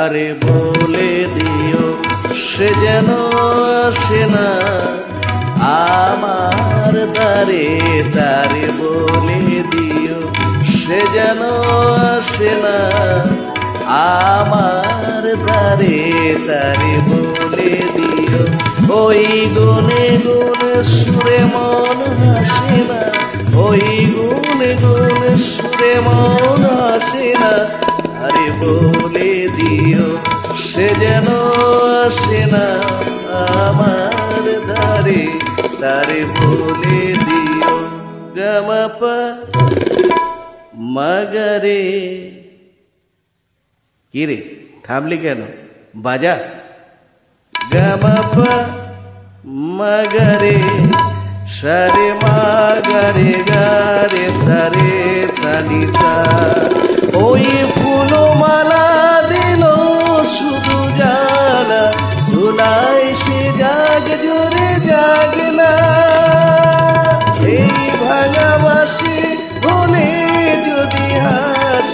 তারে বলে দিও সে যেন আসে না আমার দ্বারে, তারে বলে দিও সে যেন আসে না আমার দ্বারে, তারে বলে দিও ওই গুনে গুনে সুরে মন হাসে না, ওই গুনে গুনে সুরে মন হাসে না, তারে বলে দিও সে যেন আসে না আমার দ্বারে, তারে বলে দিও। গামাপা মাগারে। কি রে থামলি কেন, বাজা। গামাপা মাগারে সারে মাগারে গারে সারে সানি সা, ওই ফুলো মালা দিল শুধু জ্বালা, ধুলাই সে জাগ জোরে জাগ না, এই ভাঙা বাসি বলে যদি হাস,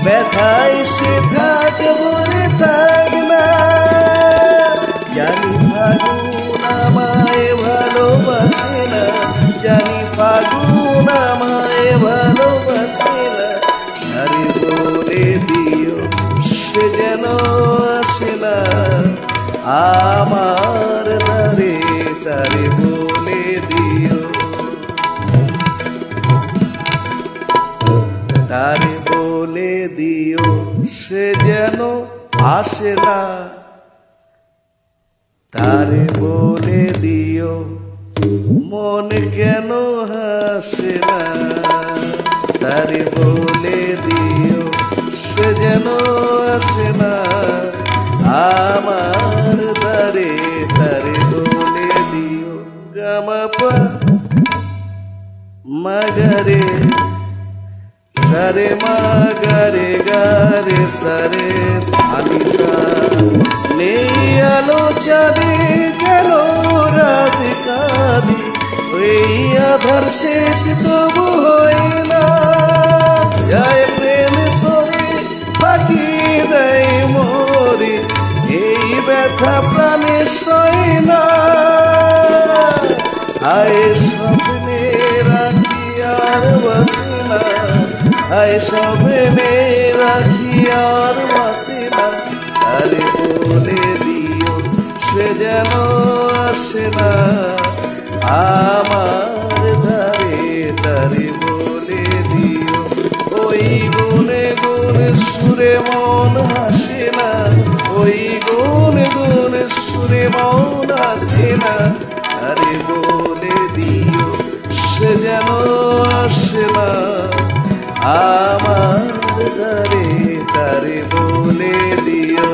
ব্যথায় সে থাক বলে থাক না, জানি ফাগুন আমায় ভালোবাসে না, জানি ফাগুন আমায় ভালোবাসে না, আরে বলে দিও সে যেন আসে না আমার দ্বারে, তারে বলে দিও, তারে বলে দিও সে যেন আসে না, তারে বলে দিও মন কেন হাসে না, তারে বলে দিও সে যেন আসে না আমার দ্বারে, তারে বলে দিও। গামাপা মাগারে সারে মাগারে গারে সারে সানি সা, নেই আলো চাঁদে গেল রাত কাঁদি, ওই আধার শেষ তবু হয় না, যায় প্রেম করে ফাঁকি দেয় মরে, এই ব্যথা প্রাণে সয় না, আয় স্বপ্নে রাখি আর বাসে না, আয় স্বপ্নে রাখি আর বাসে না, তারে বলে দিও সে যেন আসে না আমার ধারে, তারে বলে দিও ওই গুনে গুনে সুরে মন হাসে না, ওই গুনে গুনে সুরে মন হাসে না, তারে বলে দিও সে যেন আসে না আমার দ্বারে, তারে বলে দিও।